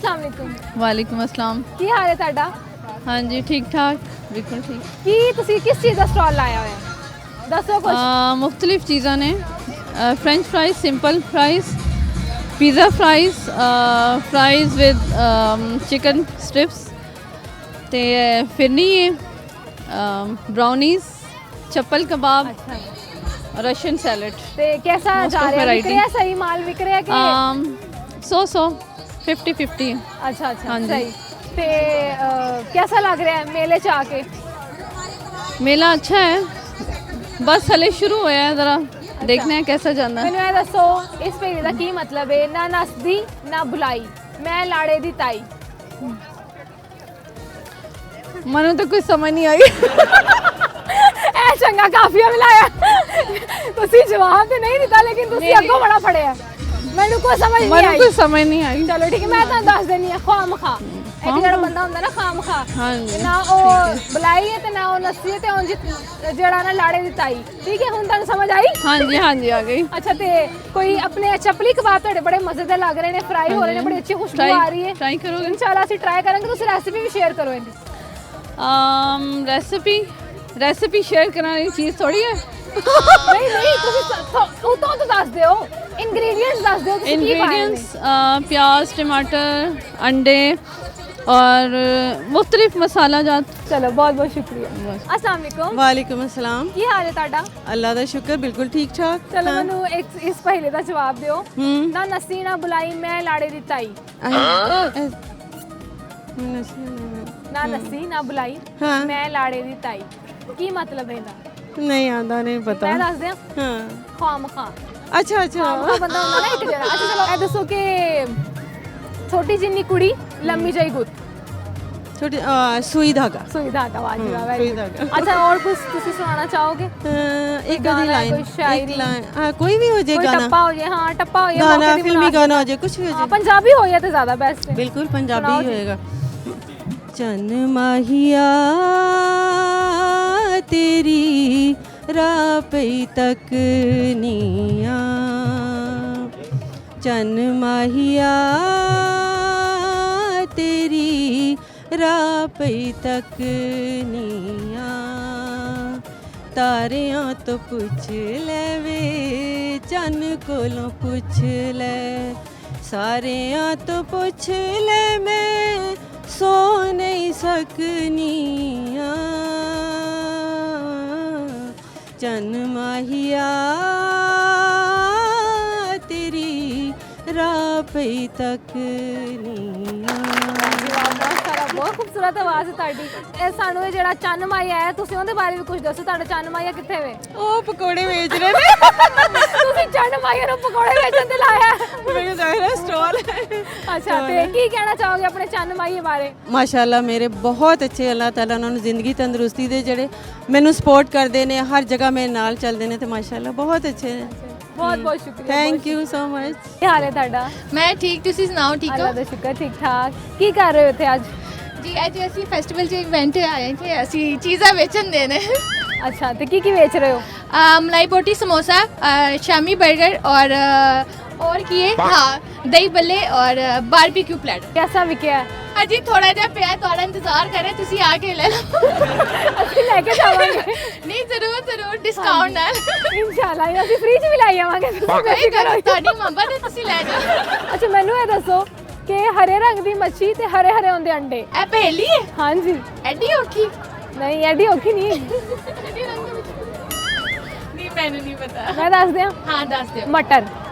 अस्सलाम वालेकुम। वालेकुम अस्सलाम। ਕੀ ਹਾਲ ਹੈ ਤੁਹਾਡਾ? हाँ जी ठीक ठाक बिल्कुल ठीक। ਕੀ ਤੁਸੀਂ ਕਿਸ ਚੀਜ਼ ਦਾ ਸਟਾਲ ਲਾਇਆ ਹੋਇਆ ਹੈ? ਦੱਸੋ ਕੁਝ। मुख्तलिफ चीज़ा ने French fries simple fries pizza fries fries with chicken strips ते फिरनी है ब्राउनीज चप्पल कबाब अच्छा रशियन सैलड। ਤੇ कैसा Most जा of रहा है? variety। विक रहा है? सही माल विक रहा है कि 100 50-50। अच्छा अच्छा हाँ जी। सही। ਤੇ कैसा लग रहा है मेले च आके? मेला अच्छा है बस हले शुरू होया है ज़रा देखने हैं कैसा जाना है। ਮੈਨੂੰ ਇਹ ਦੱਸੋ ਇਸ ਭੇਜ ਦਾ ਕੀ ਮਤਲਬ ਹੈ? ਨਾ ਨਸਦੀ ਨਾ ਬੁਲਾਈ ਮੈਂ ਲਾੜੇ ਦੀ ਤਾਈ। मनु तो कुछ समझ नहीं आई। ਇਹ ਚੰਗਾ ਕਾਫੀਆ ਮਿਲਾਇਆ। ਤੁਸੀਂ ਜਵਾਬ ਤੇ ਨਹੀਂ ਦਿੱਤਾ ਲੇਕਿਨ ਤੁਸੀਂ ਅੱਗੋਂ ਬੜਾ ਫੜਿਆ। ਮੈਨੂੰ ਕੋਈ ਸਮਝ ਨਹੀਂ मनु ਆਈ। कुछ समझ नहीं आई। ਚਲੋ ਠੀਕ ਹੈ ਮੈਂ ਤੁਹਾਨੂੰ ਦੱਸ ਦਿੰਨੀ ਆ ਖਾਮਖਾ। ਇੱਕ ਜਿਹੜਾ ਬੰਦਾ ਹੁੰਦਾ ਨਾ ਖਾਮਖਾ ਹਾਂਜੀ, ਨਾ ਉਹ ਬੁਲਾਈ ਹੈ ਤੇ ਨਾ ਉਹ ਨਸੀ ਹੈ ਤੇ ਉਂਝ ਜਿਹੜਾ ਨਾ ਲਾੜੇ ਦੀ ਤਾਈ। ਠੀਕ ਹੈ ਹੁਣ ਤੁਹਾਨੂੰ ਸਮਝ ਆਈ? हाँ जी आ गई। ਅੱਛਾ ਤੇ ਕੋਈ ਆਪਣੇ ਚਪਲੀ ਕਬਾਬ ਤੁਹਾਡੇ ਬੜੇ ਮਜ਼ੇ ਦੇ ਲੱਗ ਰਹੇ ਨੇ ਫਰਾਈ ਹੋ ਰਹੇ ਨੇ ਬੜੀ ਅੱਛੀ ਖੁਸ਼ਬੂ ਆ ਰਹੀ ਹੈ। ट्राई करोगे? ਇਨਸ਼ਾਅੱਲਾ ਅਸੀਂ ਟਰਾਈ ਕਰਾਂਗੇ। ਤੁਸੀਂ ਰੈਸਿਪੀ ਵੀ ਸ਼ੇਅਰ ਕਰੋ ਇਹਦੀ। रेसिपी शेयर करने वाली चीज़ थोड़ी है। ਨਹੀਂ ਨਹੀਂ ਤੁਸੀਂ ਉਹ ਤਾਂ ਦੱਸ ਦਿਓ ਇੰਗਰੀਡੀਐਂट्स ਦੱਸ ਦਿਓ ਤੁਸੀਂ ਕੀ ਪਾਏ ਨੇ। इंग्रेडिएंट्स प्याज टमाटर अंडे और मुख्तलिफ मसाला जात। ਚਲੋ ਬਹੁਤ ਬਹੁਤ ਸ਼ੁਕਰੀਆ। अस्सलाम वालेकुम। वालेकुम अस्सलाम। ਕੀ ਹਾਲ ਹੈ ਤੁਹਾਡਾ? अल्लाह का शुक्र बिल्कुल ठीक ठाक। ਚਲੋ ਮੈਨੂੰ ਇਸ ਪਹਿਲੇ ਦਾ ਜਵਾਬ ਦਿਓ। ਨਾ ਨਸੀ ਨਾ ਬੁਲਾਈ ਮੈਂ ਲਾੜੇ ਦੀ ਤਾਈ। ਨਾ ਨਸੀ ਨਾ ਬੁਲਾਈ हाँ ਮੈਂ ਲਾੜੇ ਦੀ ਤਾਈ। ਕੀ ਮਤਲਬ ਹੈ ਇਹਦਾ? नहीं आता नहीं पता। ਮੈਂ ਦੱਸ ਦਿਆਂ हाँ ਖਾਮਖਾ। अच्छा अच्छा ਖਾਮਖਾ ਬੰਦਾ ਹੁੰਦਾ ਨਾ ਇੱਕ ਜਿਹੜਾ। ਅੱਛਾ ਚਲੋ ਇਹ ਦੱਸੋ ਕਿ ਛੋਟੀ ਜਿੰਨੀ ਕੁੜੀ ਲੰਮੀ ਜਿਹੀ ਗੁੱਤ छोटी सुई धागा। ਸੂਈ ਧਾਗਾ ਵਾਜੀ ਵਾ ਸੂਈ ਧਾਗਾ। ਅੱਛਾ और कुछ ਤੁਸੀਂ ਸੁਣਾਉਣਾ ਚਾਹੋਗੇ? एक आधी गाना, लाइन कोई शायरी? एक लाइन हाँ कोई भी हो जाए ਕੋਈ गाना ਟੱਪਾ ਹੋ ਜਾਏ। ਹਾਂ ਟੱਪਾ ਹੋ ਜਾਏ गाना ਮੌਕੇ ਦੀ फिल्मी ਬਣਾ गाना हो जाए कुछ भी हो ਹਾਂ, जाए। ਪੰਜਾਬੀ ਹੋ ਜਾਏ ਤਾਂ ਜ਼ਿਆਦਾ ਬੈਸਟ ਹੈ। बिल्कुल पंजाबी सुनाओ ही जी। होएगा। चन माहिया तेरी राह पई तक निया चन माहिया तेरी राह पई तक निया तारियां तो पुछ ले वे चन कोलों पुछ ले सारियां तो पुछ ले मैं सो नहीं सकनिया चन माहिया तेरी राह पई तक निया। ਬਹੁਤ ਖੂਬਸੂਰਤ ਆਵਾਜ਼ ਹੈ ਤੁਹਾਡੀ। ਇਹ ਸਾਨੂੰ ਇਹ ਜਿਹੜਾ ਚੰਨ ਮਾਇਆ ਹੈ ਤੁਸੀਂ ਉਹਦੇ ਬਾਰੇ ਵੀ ਕੁਝ ਦੱਸੋ। ਤੁਹਾਡਾ ਚੰਨ ਮਾਇਆ ਕਿੱਥੇ ਵੇ? ਉਹ ਪਕੌੜੇ ਵੇਚ ਰਹੇ ਨੇ। ਤੁਸੀਂ ਚੰਨ ਮਾਇਆ ਨੂੰ ਪਕੌੜੇ ਵੇਚਣ ਤੇ ਲਾਇਆ ਹੈ। ਮੇਰੇ ਜ਼ਾਹਿਰ ਹੈ ਸਟਾਲ ਹੈ। ਅੱਛਾ ਤੇ ਕੀ ਕਹਿਣਾ ਚਾਹੋਗੇ ਆਪਣੇ ਚੰਨ ਮਾਇਆ ਬਾਰੇ? ਮਾਸ਼ਾਅੱਲਾ ਮੇਰੇ ਬਹੁਤ ਅੱਛੇ ਅੱਲਾਹ ਤਾਲਾ ਉਹਨਾਂ ਨੂੰ ਜ਼ਿੰਦਗੀ ਤੰਦਰੁਸਤੀ ਦੇ ਜਿਹੜੇ ਮੈਨੂੰ ਸਪੋਰਟ ਕਰਦੇ ਨੇ ਹਰ ਜਗ੍ਹਾ ਮੇਰੇ ਨਾਲ ਚੱਲਦੇ ਨੇ ਤੇ ਮਾਸ਼ਾਅੱਲਾ ਬਹੁਤ ਅੱਛੇ ਨੇ। ਬਹੁਤ ਬਹੁਤ ਸ਼ੁਕਰੀਆ। Thank you so much. ਕੀ ਹਾਲ ਹੈ ਤੁਹਾਡਾ? ਮੈਂ ਠੀਕ ਤੁਸੀਂ ਸੁਣਾਓ ਠੀਕ ਅੱਲਾਹ ਹੋ ਦਾ ਸ਼ੁਕਰ ਠੀਕ ਠਾਕ। ਕੀ ਕਰ ਰਹੇ ਹੋ ਇੱਥੇ ਅੱਜ? ਜੀ ਅੱਜ ਅਸੀਂ ਫੈਸਟੀਵਲ 'ਚ ਇਵੈਂਟ ਆਏ ਕਿ ਅਸੀਂ ਚੀਜ਼ਾਂ ਵੇਚਣ ਦੇ ਨੇ ਅੱਛਾ ਤੇ ਕੀ ਵੇਚ ਰਹੇ ਹੋ? मलाई बोटी समोसा शामी बर्गर और ਕੀ ਹੈ ਹਾਂ ਦਹੀਂ ਬੱਲੇ और ਬਾਰਬੀਕਿਊ ਪਲੈਟਰ। ਕਿਹਦਾ ਵਿਕਿਆ ਹੈ? ਅਜੀ ਥੋੜਾ ਜਿਹਾ ਪਿਆ ਤੁਹਾਡਾ ਇੰਤਜ਼ਾਰ ਕਰੇ ਤੁਸੀਂ ਆ ਕੇ ਲੈ ਲਓ। ਅਸੀਂ ਲੈ ਕੇ ਜਾਵਾਂਗੇ ਨਹੀਂ ਜ਼ਰੂਰ ਡਿਸਕਾਊਂਟ ਨਾਲ ਇਨਸ਼ਾਅੱਲਾ। ਅਸੀਂ ਫ੍ਰੀ ਚ ਵੀ ਲੈ ਆਵਾਂਗੇ। ਤੁਸੀਂ ਬੇਫਿਕਰ ਹੋ। ਤੁਹਾਡੀ ਮੁਹੱਬਤ ਹੈ ਤੁਸੀਂ ਲੈ ਜਾਓ। ਅੱਛਾ ਮੈਨੂੰ ਇਹ ਦੱਸੋ ਕਿ ਹਰੇ ਰੰਗ ਦੀ ਮੱਛੀ ਤੇ ਹਰੇ ਹਰੇ ਹੁੰਦੇ ਅੰਡੇ। ਇਹ ਪਹਿਲੀ ਹੈ ਹਾਂਜੀ। ਐਡੀ ਔਖੀ ਨਹੀਂ ਐਡੀ ਔਖੀ ਨਹੀਂ। ਐਡੀ ਰੰਗ ਵਿੱਚ ਨਹੀਂ ਮੈਨੂੰ ਨਹੀਂ ਪਤਾ। ਮੈਂ ਦੱਸ ਦਿਆਂ ਹਾਂ ਦੱਸ ਦਿਓ। ਮਟਰ।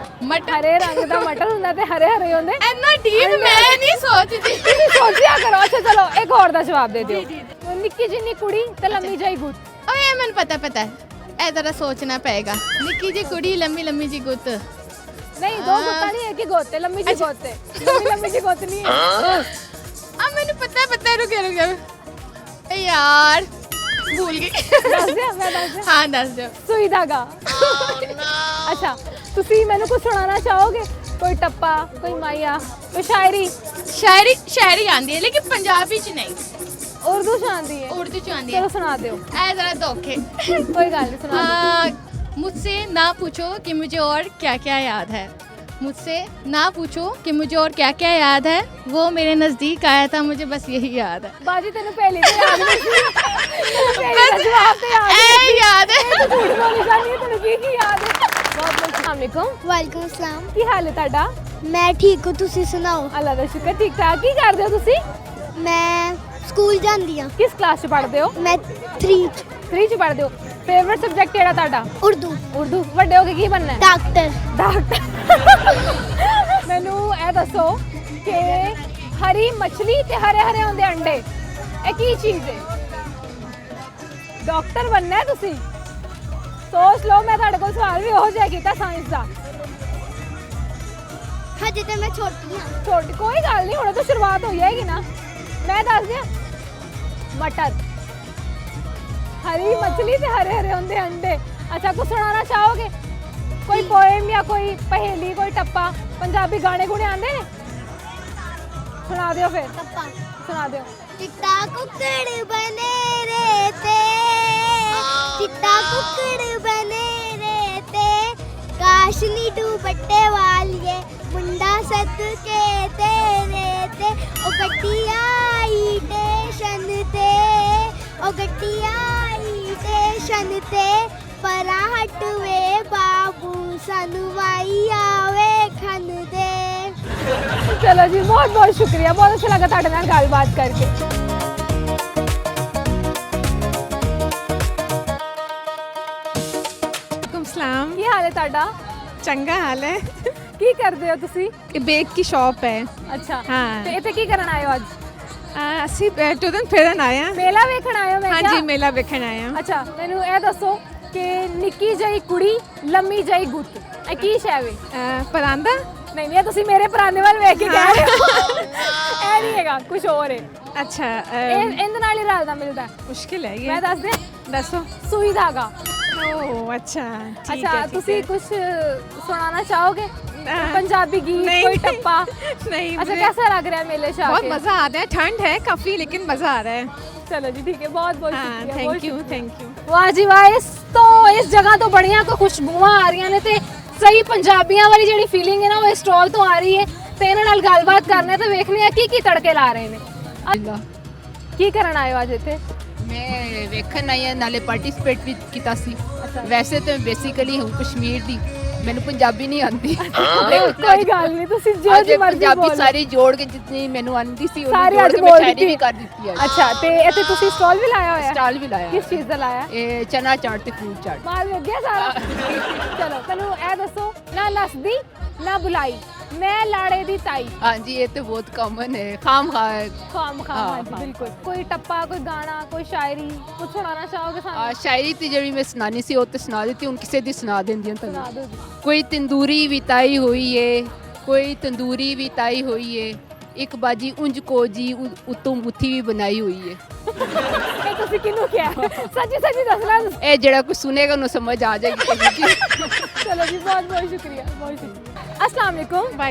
ਮਟਰ ਹਰੇ ਰੰਗ ਦਾ ਮਟਰ ਹੁੰਦਾ ਤੇ ਹਰੇ ਹਰੇ ਹੁੰਦੇ। ਇੰਨਾ ਡੀਪ ਮੈਂ ਨਹੀਂ ਸੋਚਦੀ। ਤੁਸੀਂ ਸੋਚਿਆ ਕਰੋ। ਅੱਛਾ ਚਲੋ ਇੱਕ ਹੋਰ ਦਾ ਜਵਾਬ ਦੇ ਦਿਓ। ਨਿੱਕੀ ਜਿੰਨੀ ਕੁੜੀ ਤੇ ਲੰਮੀ ਜਿਹੀ ਗੁੱਤ। ਓਏ ਮੈਨੂੰ ਪਤਾ ਹੈ ਇਹ ਜ਼ਰਾ ਸੋਚਣਾ ਪਏਗਾ। ਨਿੱਕੀ ਜੀ ਕੁੜੀ ਲੰਮੀ ਜੀ ਗੁੱਤ। ਨਹੀਂ ਦੋ ਗੁੱਤਾਂ ਨਹੀਂ ਇੱਕ ਹੀ ਗੁੱਤ ਹੈ। ਲੰਮੀ ਜਿਹੀ ਗੁੱਤ ਹੈ। ਲੰਮੀ ਜਿਹੀ ਗੁੱਤ ਨਹੀਂ ਹੈ। ਆ ਮੈਨੂੰ ਪਤਾ ਰੁਕਿਆ ਏ ਯਾਰ ਭੁੱਲ ਗਈ। ਦੱਸ ਦਿਆਂ ਮੈਂ ਦੱਸ ਦਿਆਂ। ਹਾਂ ਦੱਸ ਦਿਓ। ਸੂਈ ਧਾਗਾ। ਅੱਛਾ ਤੁਸੀਂ ਮੈਨੂੰ ਕੁਝ ਸੁਣਾਉਣਾ ਚਾਹੋਗੇ? ਕੋਈ ਟੱਪਾ ਕੋਈ ਮਾਇਆ ਕੋਈ ਸ਼ਾਇਰੀ ਆਂਦੀ ਹੈ ਲੇਕਿਨ ਪੰਜਾਬੀ ਚ ਨਹੀਂ ਉਰਦੂ ਚ ਆਉਂਦੀ ਹੈ। ਉਰਦੂ ਚ ਆਂਦੀ ਚਲੋ ਹੈ। ਸੁਣਾ ਦਿਓ। ਐ ਜ਼ਰਾ ਧੋਖੇ ਕੋਈ ਗੱਲ ਨਹੀਂ ਸੁਣਾ ਦਿਓ। मुझसे ना पूछो कि मुझे और क्या क्या याद है मुझसे ना पूछो कि मुझे और क्या क्या याद है, वो मेरे नज़दीक आया था, मुझे बस यही याद है। ਬਾਜੀ ਤੈਨੂੰ ਪਹਿਲੇ ਤੇ ਯਾਦ ਨਹੀਂ ਸੀ ਪਹਿਲੇ ਦਾ ਜਵਾਬ ਤੇ ਯਾਦ ऐ याद है। ਤੂੰ ਝੂਠ ਬੋਲੀ ਜਾਂਦੀ ਹੈ ਤੈਨੂੰ ਕੀ ਯਾਦ ਹੈ ਬਹੁਤ ਬਹੁਤ ਅਸਲਾਮੁਅਲੈਕੁਮ ਵਾਲੇਕੁਮ ਸਲਾਮ। ਕੀ ਹਾਲ ਹੈ ਤੁਹਾਡਾ ਮੈਂ ਠੀਕ ਹਾਂ, ਤੁਸੀਂ ਸੁਣਾਓ? ਅੱਲਾ ਦਾ ਸ਼ੁਕਰ ਠੀਕ ਠਾਕ ਕੀ ਕਰਦੇ ਹੋ ਤੁਸੀਂ ਮੈਂ ਸਕੂਲ ਜਾਂਦੀ ਹਾਂ। ਕਿਸ ਕਲਾਸ 'ਚ ਪੜ੍ਹਦੇ ਹੋ ਮੈਂ 3 3 'ਚ ਪੜ੍ਹਦੇ ਹੋ ਫੇਵਰਿਟ ਸਬਜੈਕਟ ਕਿਹੜਾ ਤੁਹਾਡਾ ਉਰਦੂ ਉਰਦੂ ਵੱਡੇ ਹੋ ਕੇ ਕੀ ਬਣਨਾ ਹੈ ਡਾਕਟਰ। ਡਾਕਟਰ ਮੈਨੂੰ ਇਹ ਦੱਸੋ ਕਿ ਹਰੀ ਮੱਛਲੀ ਤੇ ਹਰੇ ਹਰੇ ਹੁੰਦੇ ਅੰਡੇ ਇਹ ਕੀ ਚੀਜ਼ ਹੈ ਡਾਕਟਰ ਬਣਨਾ ਹੈ ਤੁਸੀਂ ਸੋਚ ਲਓ ਮੈਂ ਤੁਹਾਡੇ ਕੋਲ ਸਵਾਲ ਵੀ ਹੋ ਜਾਏ ਕੀਤਾ ਸਾਇੰਸ ਦਾ ਹਜੇ ਤੇ ਮੈਂ ਛੋਟੀ ਹਾਂ। ਛੋਟੀ ਕੋਈ ਗੱਲ ਨਹੀਂ ਹੁਣ ਤਾਂ ਸ਼ੁਰੂਆਤ ਹੋਈ ਹੈਗੀ ਨਾ ਮੈਂ ਦੱਸ ਦਿਆਂ ਮਟਰ ਹਰੀ ਮੱਛਲੀ ਤੇ ਹਰੇ ਹਰੇ ਹੁੰਦੇ ਅੰਡੇ ਅੱਛਾ ਕੁਝ ਸੁਣਾਉਣਾ ਚਾਹੋਗੇ ਕੋਈ ਪੋਇਮ ਜਾਂ ਕੋਈ ਪहेली ਕੋਈ ਟੱਪਾ ਪੰਜਾਬੀ ਗਾਣੇ ਗੁਣੇ ਆਉਂਦੇ ਨੇ ਸੁਣਾ ਦਿਓ ਫਿਰ ਟੱਪਾ। ਸੁਣਾ ਦਿਓ ਚਿੱਟਾ ਕੁੱਕੜ ਬਨੇ ਰੇ ਤੇ ਚਿੱਟਾ ਕੁੱਕੜ ਬਨੇ ਰੇ ਤੇ ਕਾਸ਼ਨੀ ਦੁਪੱਟੇ ਵਾਲੀਏ ਮੁੰਡਾ ਸਦਕੇ ਤੇਰੇ ਤੇ ਉਹ ਗੱਡੀ ਆਈ ਟੇਸ਼ਨ ਤੇ ਉਹ ਗੱਡੀ ਆਈ ਟੇਸ਼ਨ ਤੇ ਪਰਾ ਹਟਵੇ ਬਾਬੂ ਸਾਨੂੰ ਮਾਈ ਆਵੇ ਖਨ ਦੇ। ਚਲੋ ਜੀ ਬਹੁਤ ਬਹੁਤ ਸ਼ੁਕਰੀਆ ਬਹੁਤ ਅੱਛਾ ਲੱਗਾ ਤੁਹਾਡੇ ਨਾਲ ਗੱਲਬਾਤ ਕਰਕੇ वालेकुम सलाम। ਕੀ ਹਾਲ ਹੈ ਤੁਹਾਡਾ चंगा हाल है। ਕੀ ਕਰਦੇ ਹੋ ਤੁਸੀਂ ये बेक की शॉप है। ਅੱਛਾ ਹਾਂ। ਤੇ ਇੱਥੇ ਕੀ ਕਰਨ ਆਏ ਹੋ ਅੱਜ ਅਸੀਂ ਟੂਰਨ ਫਿਰਨ ਆਏ ਹਾਂ। ਮੇਲਾ ਵੇਖਣ ਆਏ ਹੋ ਮੈਂ ਕਿਹਾ ਹਾਂਜੀ ਮੇਲਾ ਵੇਖਣ ਆਏ ਹਾਂ। ਅੱਛਾ ਮੈਨੂੰ ਇਹ ਦੱਸੋ ਕਿ ਨਿੱਕੀ ਜਿਹੀ ਕੁੜੀ ਲੰਮੀ ਜਿਹੀ ਗੁੱਤ ਇਹ ਕੀ ਸ਼ੈ ਵੇ ਪਰਾਂਦਾ ਨਹੀਂ ਨਹੀਂ ਇਹ ਤੁਸੀਂ ਮੇਰੇ ਪੁਰਾਣੇ ਵੱਲ ਵੇਖ ਕੇ ਕਹਿ ਰਹੇ ਹੋ ਇਹ ਨਹੀਂ ਹੈਗਾ ਕੁਝ ਹੋਰ ਹੈ ਅੱਛਾ ਇਹ ਇਹਦੇ ਨਾਲ ਹੀ ਰਲਦਾ ਮਿਲਦਾ ਹੈ। ਮੁਸ਼ਕਿਲ ਹੈ ਮੈਂ ਇਹ ਦੱਸ ਦੇ ਦੱਸੋ। ਸੂਈ ਧਾਗਾ ਓ ਅੱਛਾ ਠੀਕ ਅੱਛਾ ਹੈ ਤੁਸੀਂ ਕੁਝ ਸੁਣਾਉਣਾ ਚਾਹੋਗੇ हाँ। पंजाबी गीत नहीं, कोई टप्पा नहीं अच्छा मुझे कैसा लग रहा है मेले से बहुत आके मजा आ रहा है। ठंड है काफी लेकिन मजा आ रहा है। चलो जी ठीक है बहुत बहुत हाँ शुक्रिया, थैंक बहुत यू शुक्रिया। Thank you. ਵਾਹ ਜੀ ਵਾਹ ਇਸ ਜਗ੍ਹਾ ਤੋਂ ਬੜੀਆਂ ਕੋ ਖੁਸ਼ਬੂਆਂ ਆ ਰਹੀਆਂ ਨੇ ਤੇ ਸਹੀ ਪੰਜਾਬੀਆਂ ਵਾਲੀ ਜਿਹੜੀ ਫੀਲਿੰਗ ਹੈ ਨਾ ਉਹ ਇਸ ਸਟਾਲ ਤੋਂ ਆ ਰਹੀ ਹੈ ਤੇ ਇਹਨਾਂ ਨਾਲ ਗੱਲਬਾਤ ਕਰਨੇ ਤੇ ਵੇਖਨੇ ਆ ਕੀ ਕੀ ਤੜਕੇ ਲਾ ਰਹੇ ਨੇ ਕੀ ਕਰਨ ਆਏ ਹੋ ਅੱਜ ਇੱਥੇ ਮੈਂ ਵੇਖਣ ਆਈ ਹਾਂ ਨਾਲੇ ਪਾਰਟਿਸਿਪੇਟ ਵੀ ਕੀਤਾ ਸੀ ਵੈਸੇ ਤਾਂ ਬੇਸਿਕਲੀ ਹੂੰ ਕਸ਼ਮੀਰ ਦੀ ਮੈਨੂੰ ਪੰਜਾਬੀ ਨਹੀਂ ਆਉਂਦੀ ਕੋਈ ਗੱਲ ਨਹੀਂ ਤੁਸੀਂ ਜੋ ਅੱਜ ਜੀ ਮਰਜ਼ੀ ਪੰਜਾਬੀ ਬੋਲੋ ਸਾਰੀ ਜੋੜ ਕੇ ਜਿੰਨੀ ਮੈਨੂੰ ਆਉਂਦੀ ਸੀ ਉਹ ਸਾਰੀ ਜੋੜ ਅੱਜ ਕੇ ਬੋਲ ਮੈਂ ਸ਼ਾਇਰੀ ਦਿੱਤੀ। ਵੀ ਕਰ ਦਿੱਤੀ ਹੈ ਅੱਛਾ ਤੇ ਇੱਥੇ ਤੁਸੀਂ ਸਟਾਲ ਵੀ ਲਾਇਆ ਹੋਇਆ ਸਟਾਲ ਵੀ ਲਾਇਆ ਕਿਸ ਚੀਜ਼ ਦਾ ਲਾਇਆ ਇਹ ਚਨਾ ਚਾਟ ਤੇ ਫਰੂਟ ਚਾਟ ਮਾਲ ਵੇਖ ਗਿਆ ਸਾਰਾ ਚਲੋ ਤੈਨੂੰ ਇਹ ਦੱਸੋ ਨਾ ਨਸਦੀ ਨਾ ਬੁਲਾਈ ਮੈਂ ਲਾੜੇ ਦੀ ਤਾਈ ਹਾਂਜੀ ਇਹ ਤਾਂ ਬਹੁਤ ਕਾਮਨ ਹੈ ਖਾਮ ਖਾਮ ਹਾਂ, ਖਾਮ ਹਾਂਜੀ ਹਾਂ। ਬਿਲਕੁਲ ਕੋਈ ਟੱਪਾ ਕੋਈ ਗਾਣਾ ਕੋਈ ਸ਼ਾਇਰੀ ਕੁਝ ਸੁਣਾਉਣਾ ਚਾਹੋਗੇ ਸਾਨੂੰ ਸ਼ਾਇਰੀ ਤੇ ਜਿਹੜੀ ਮੈਂ ਸੁਣਾਣੀ ਸੀ ਉਹ ਤੇ ਸੁਣਾ ਦਿੱਤੀ ਹੁਣ ਕਿਸੇ ਦੀ ਸੁਣਾ ਦਿੰਦੀ ਹਾਂ ਸੁਣਾ ਤੁਹਾਨੂੰ ਦਿਓ ਜੀ ਕੋਈ ਤੰਦੂਰੀ ਵੀ ਤਾਈ ਹੋਈ ਏ ਕੋਈ ਤੰਦੂਰੀ ਵੀ ਤਾਈ ਹੋਈ ਏ ਇੱਕ ਬਾਜੀ ਉਂਝ ਕੋ ਜੀ ਉਤੋਂ ਮੁੱਠੀ ਵੀ ਬਣਾਈ ਹੋਈ ਏ ਇਹ ਤੁਸੀਂ ਕਿਹਨੂੰ ਕਿਹਾ ਸੱਚੀ ਸੱਚੀ ਦੱਸਣਾ ਇਹ ਜਿਹੜਾ ਕੋਈ ਸੁਨੇਗਾ ਉਹਨੂੰ ਸਮਝ ਆ ਜਾਏਗੀ ਚਲੋ ਜੀ ਬਹੁਤ ਬਹੁਤ ਸ਼ੁਕਰੀਆ ਬਹੁਤ ਸ਼ੁਕਰੀਆ अस्सलाम वालेकुम